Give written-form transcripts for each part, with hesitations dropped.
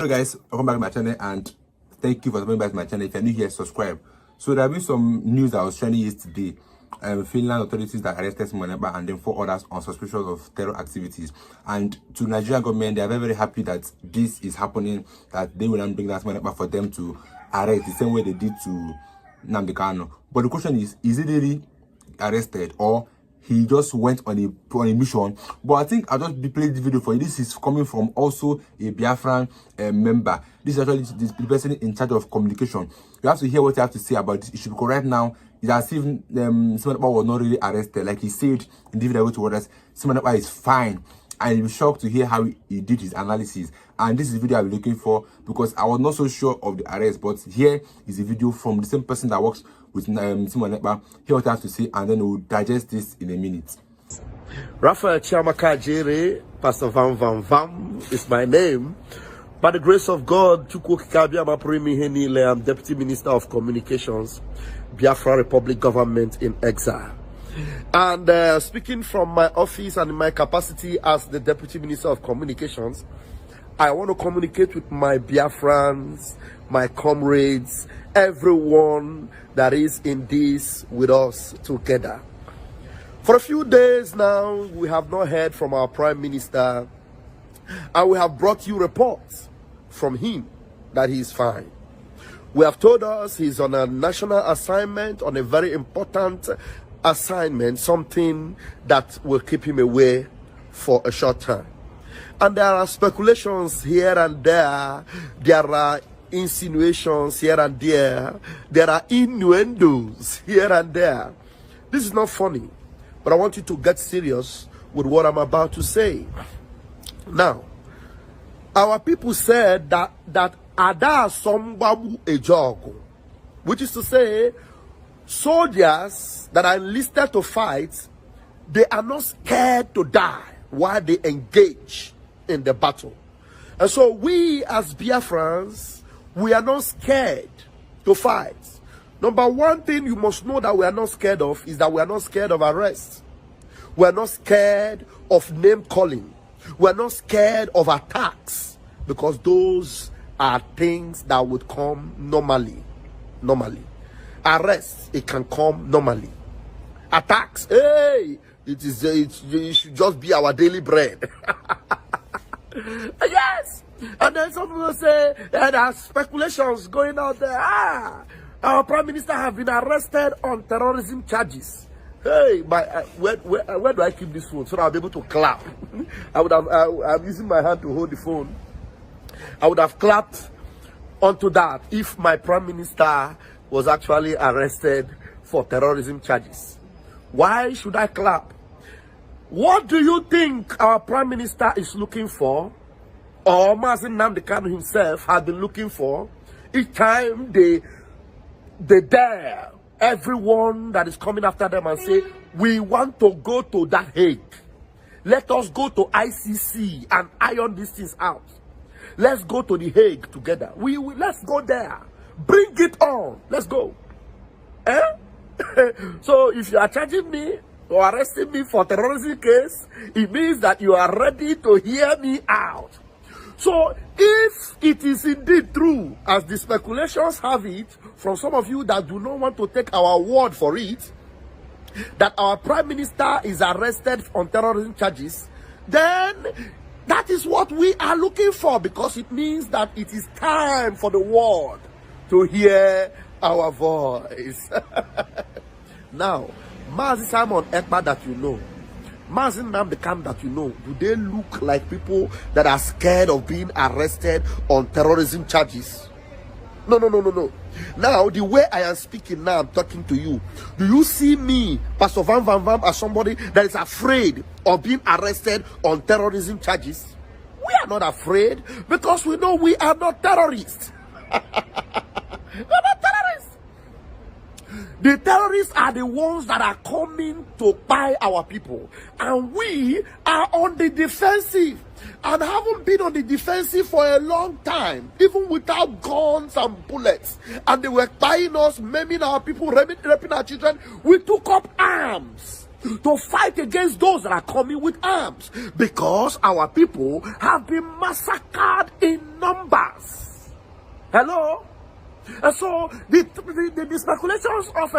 Hello guys, welcome back to my channel and thank you for coming back to my channel. If you're new here, subscribe. So there have been some news that was trending yesterday. Finland authorities that arrested Spokeman Debunk and then 4 others on suspicion of terror activities. And to Nigerian government, they are very, very happy that this is happening, that they will not bring that Spokeman Debunk for them to arrest the same way they did to Nnamdi Kanu. But the question is he really arrested or he just went on a mission? But I think I'll just play this video for you. This is coming from also a Biafran member. This is actually the person in charge of communication. You have to hear what he has to say about this issue, because right now it's as if Spokeman Debunk was not really arrested. Like he said in the video to others, Spokeman Debunk is fine. And you'll be shocked to hear how he did his analysis. And this is the video I'll be looking for, because I was not so sure of the arrest. But here is a video from the same person that works with Spokeman Debunk. Hear what I have to say, and then we'll digest this in a minute. Raphael Chiamaka Jere, Pastor Vam Vam Vam is my name. By the grace of God, I'm Deputy Minister of Communications, Biafra Republic Government in exile. And speaking from my office and in my capacity as the Deputy Minister of Communications, I want to communicate with my Biafrans, my comrades, everyone that is in this with us together. For a few days now, we have not heard from our Prime Minister, and we have brought you reports from him that he is fine. We have told us he's on a national assignment, on a very important assignment, something that will keep him away for a short time. And there are speculations here and there. There are insinuations here and there. There are innuendos here and there. This is not funny, but I want you to get serious with what I'm about to say. Now, our people said that Ada Sombabu Ejogo, which is to say, soldiers that are enlisted to fight, they are not scared to die while they engage in the battle. And so we as Biafrans, we are not scared to fight. Number one thing you must know that we are not scared of is that we are not scared of arrest. We are not scared of name calling. We are not scared of attacks, because those are things that would come normally. Arrest, it can come normally. Attacks, hey, it should just be our daily bread. Yes. And then some people say there are speculations going out there. Our Prime Minister have been arrested on terrorism charges. Hey, where do I keep this phone so that I'll be able to clap? I'm using my hand to hold the phone. I would have clapped onto that if my Prime Minister was actually arrested for terrorism charges. Why should I clap? What do you think our Prime Minister is looking for, or Mazi Nnamdi Kanu himself has been looking for, each time they dare everyone that is coming after them and say, we want to go to that Hague. Let us go to ICC and iron these things out. Let's go to the Hague together. Let's go there. Bring it on. Let's go. So if you are charging me or arresting me for terrorism case, it means that you are ready to hear me out. So if it is indeed true, as the speculations have it, from some of you that do not want to take our word for it, that our Prime Minister is arrested on terrorism charges, then that is what we are looking for, because it means that it is time for the world to hear our voice. Now, Mazi Simon Ekpa that you know, Mazi Nnamdi Kanu that you know, do they look like people that are scared of being arrested on terrorism charges? No. Now, the way I am speaking now, I'm talking to you. Do you see me, Pastor Vam Vam Vam, as somebody that is afraid of being arrested on terrorism charges? We are not afraid, because we know we are not terrorists. We are not terrorists. The terrorists are the ones that are coming to buy our people. And we are on the defensive. And haven't been on the defensive for a long time, even without guns and bullets. And they were buying us, maiming our people, raping our children. We took up arms to fight against those that are coming with arms, because our people have been massacred in numbers. Hello? And so the speculations of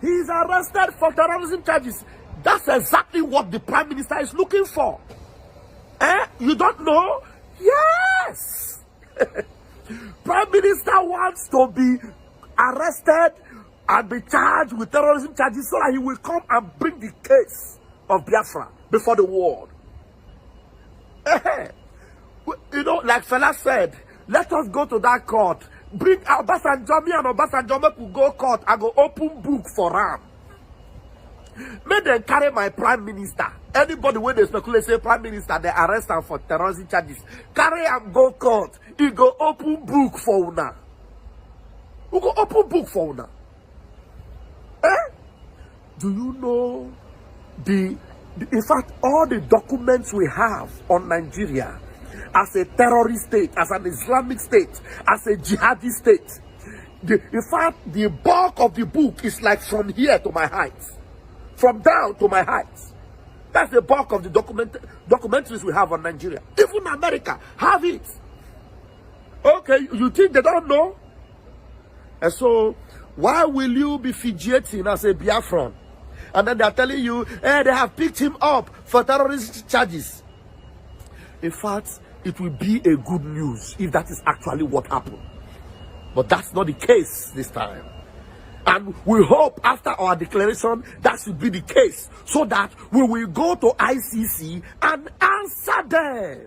he's arrested for terrorism charges, that's exactly what the Prime Minister is looking for. You don't know? Yes! Prime Minister wants to be arrested and be charged with terrorism charges so that he will come and bring the case of Biafra before the world. You know, like Fela said, let us go to that court. Bring Obasanjo, me and Obasanjo will go court. I go open book for Ram. May they carry my Prime Minister. Anybody when they speculate say Prime Minister, they arrest him for terrorism charges. Carry him go court. He go open book for una. We go open book for una. Do you know in fact, all the documents we have on Nigeria as a terrorist state, as an Islamic state, as a jihadi state, in fact, the bulk of the book is like from here to my heights, from down to my heights. That's the bulk of the documentaries we have on Nigeria. Even America have it. Okay, you think they don't know? And so, why will you be fidgeting as a Biafran? And then they are telling you, hey, they have picked him up for terrorist charges. In fact, it will be a good news if that is actually what happened. But that's not the case this time. And we hope after our declaration that should be the case, so that we will go to ICC and answer them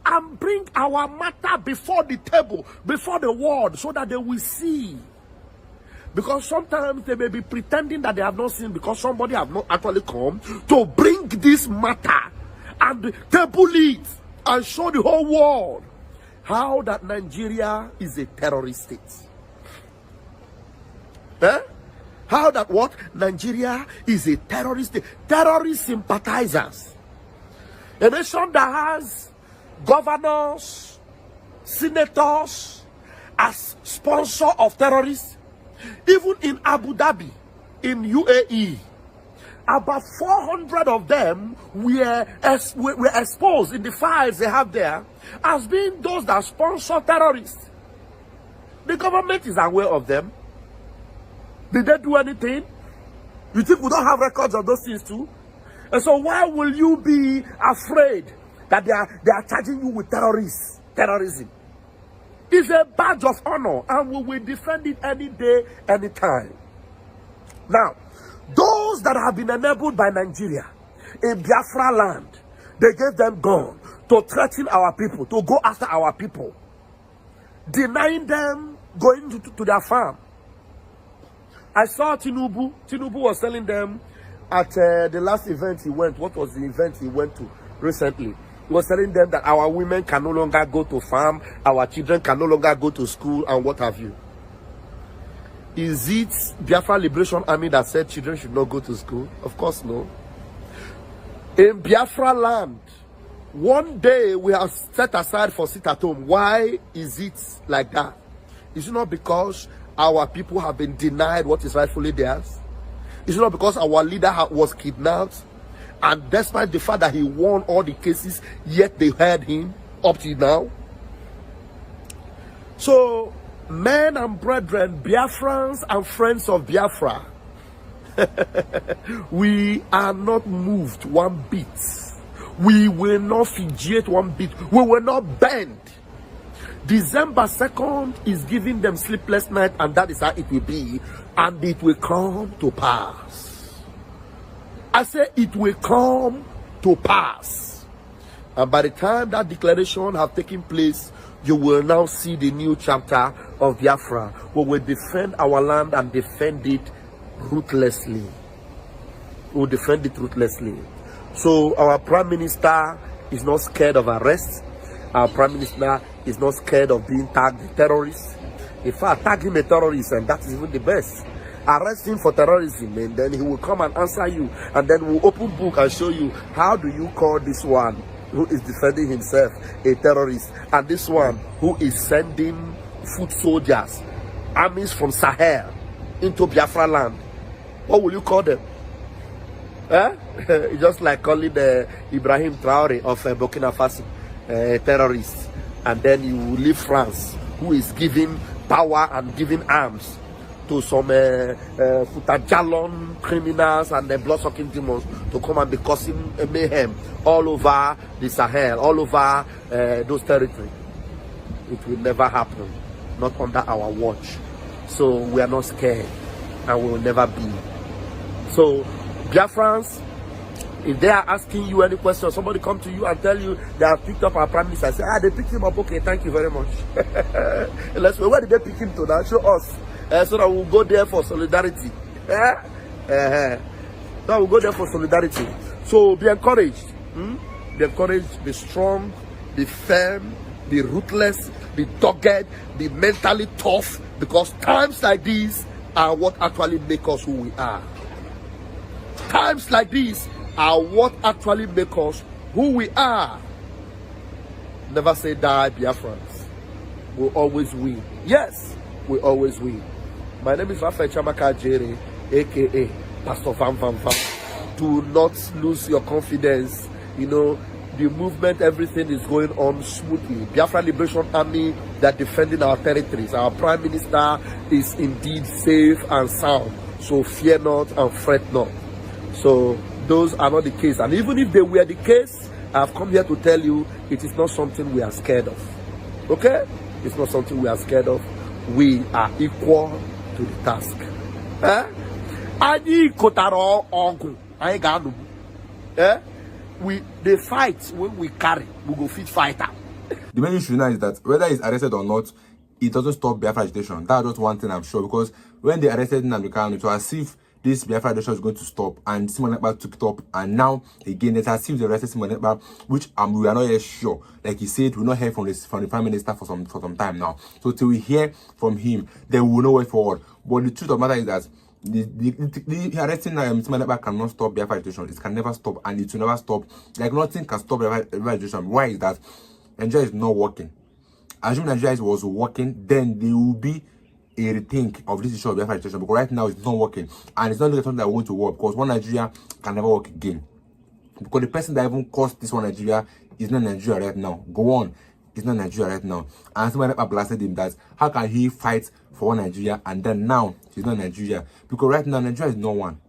and bring our matter before the table, before the world, so that they will see. Because sometimes they may be pretending that they have not seen, because somebody have not actually come to bring this matter and table it and show the whole world how that Nigeria is a terrorist state. How that what? Nigeria is a terrorist state. Terrorist sympathizers. A nation that has governors, senators as sponsor of terrorists. Even in Abu Dhabi, in UAE, about 400 of them were exposed in the files they have there as being those that sponsor terrorists. The government is aware of them. Did they do anything? You think we don't have records of those things too? And so why will you be afraid that they are charging you with terrorism? It's a badge of honor, and we will defend it any day, anytime. Now, those that have been enabled by Nigeria in Biafra land, they gave them gun to threaten our people, to go after our people, denying them going to their farm. I saw Tinubu. Tinubu was telling them at the last event he went. What was the event he went to recently? He was telling them that our women can no longer go to farm, our children can no longer go to school, and what have you. Is it Biafra Liberation Army that said children should not go to school? Of course no. In Biafra land, one day we have set aside for sit at home. Why is it like that? Is it not because our people have been denied what is rightfully theirs? Is it not because our leader was kidnapped? And despite the fact that he won all the cases, yet they heard him up to now. So, men and brethren, Biafrans and friends of Biafra, we are not moved one bit. We will not fidget one bit. We will not bend. December 2nd is giving them sleepless night, and that is how it will be. And it will come to pass. I say it will come to pass. And by the time that declaration have taken place, you will now see the new chapter of Biafra, where we defend our land and defend it ruthlessly. We will defend it ruthlessly. So our Prime Minister is not scared of arrest. Our Prime Minister is not scared of being tagged a terrorist. In fact, tag him a terrorist, and that is even the best. Arrest him for terrorism, and then he will come and answer you, and then we'll open book and show you how do you call this one who is defending himself a terrorist, and this one who is sending foot soldiers, armies from Sahel into Biafra land. What will you call them? It's just like calling Ibrahim Traore of Burkina Faso terrorist, and then you leave France, who is giving power and giving arms to some Futajalon criminals and blood-sucking demons to come and be causing mayhem all over the Sahel, all over those territories. It will never happen, not under our watch. So we are not scared, and we will never be. So Biafrans, if they are asking you any question, somebody come to you and tell you they have picked up our prime minister, say, they picked him up, okay, thank you very much. Let's where did they pick him to now? Show us. So that we'll go there for solidarity. Now we'll go there for solidarity. So be encouraged. Be encouraged, be strong, be firm, be ruthless, be dogged, be mentally tough, because times like these are what actually make us who we are. Times like these are what actually make us who we are. Never say die, Biafrans. We'll always win. Yes, we always win. My name is Rafael Chiamaka Jere, aka Pastor Vam Vam Vam. Do not lose your confidence. You know, the movement, everything is going on smoothly. Biafra Liberation Army, they're defending our territories. Our Prime Minister is indeed safe and sound. So fear not and fret not. So those are not the case. And even if they were the case, I've come here to tell you it is not something we are scared of. Okay? It's not something we are scared of. We are equal to the task. They fight when we carry, we go fit fighter. The main issue now is that whether he's arrested or not, it doesn't stop Biafra agitation. That's just one thing I'm sure, because when they arrested Nnamdi Kanu, it was as if this Biafra agitation is going to stop, and Simon Ekpa took it up, and now again it's as if they arrested Simon Ekpa, which we are not yet sure. Like he said, we'll not hear from the Prime Minister for some time now. So till we hear from him, then we will know way forward. But the truth of the matter is that the arresting Simon Ekpa cannot stop Biafra agitation. It can never stop, and it will never stop. Like nothing can stop Biafra agitation. Why is that? Nigeria is not working. Assuming Nigeria was working, then there will be a rethink of this issue of Biafra agitation, because right now it's not working, and it's not the something that we want to work, because one Nigeria can never work again, because the person that even caused this one Nigeria is not Nigeria right now. Go on, it's not Nigeria right now. And somebody blasted him that how can he fight for one Nigeria and then now he's not Nigeria, because right now Nigeria is no one.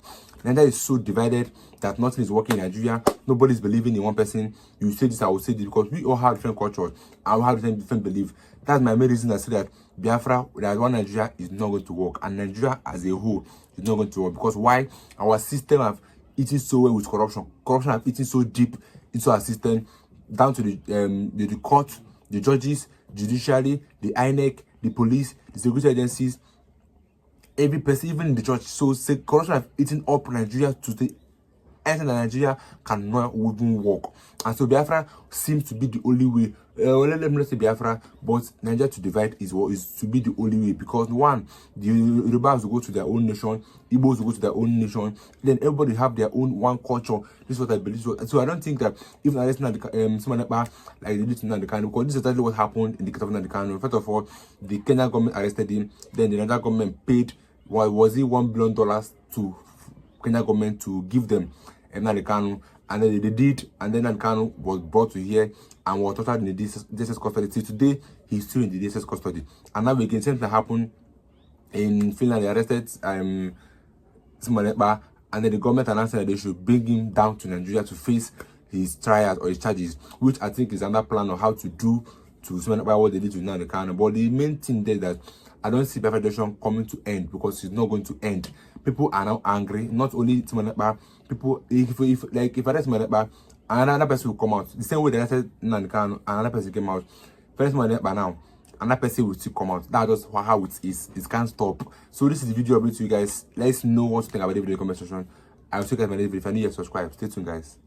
Nigeria is so divided that nothing is working in Nigeria. Nobody's believing in one person. You say this, I will say this, because we all have different cultures and we have different beliefs. That's my main reason I say that Biafra, that one Nigeria is not going to work, and Nigeria as a whole is not going to work. Because why? Our system have eaten so well with corruption. Corruption have eaten so deep into our system, down to the court, the judges, judiciary, the INEC, the police, the security agencies, every person, even in the church. So corruption have eaten up Nigeria to the end that Nigeria cannot even work. And so Biafra seems to be the only way. Let me not say Biafra, but Nigeria to divide is to be the only way, because one, the Yorubas will go to their own nation, Igbos will go to their own nation, then everybody have their own one culture. This is what I believe. So I don't think that if I listen to someone like they did to Nnamdi Kanu, because this is exactly what happened in the case of Nnamdi Kanu. First of all, the Kenyan government arrested him, then the Nigerian government paid, was it $1 billion to Kenyan government to give them Nnamdi Kanu, and then they did, and then Nnamdi Kanu was brought to here and was tortured in the DSS custody. Till today, he's still in the DSS custody. And now again, same thing happened in Finland. They arrested Simon Ekpa, and then the government announced that they should bring him down to Nigeria to face his trials or his charges, which I think is another plan of how to do to Simon Ekpa what they did to Nnamdi Kanu. But the main thing there is that I don't see Biafra agitation coming to end, because it's not going to end. People are now angry. Not only Simon Ekpa, people, if I arrest Simon Ekpa, another person will come out. The same way they arrested Nnamdi Kanu, another person came out. First Simon Ekpa now, another person will still come out. That's just how it is. It can't stop. So this is the video update to you guys. Let's know what you think about the video in the comment section. I will check out my next video. If you're new here, subscribe. Stay tuned, guys.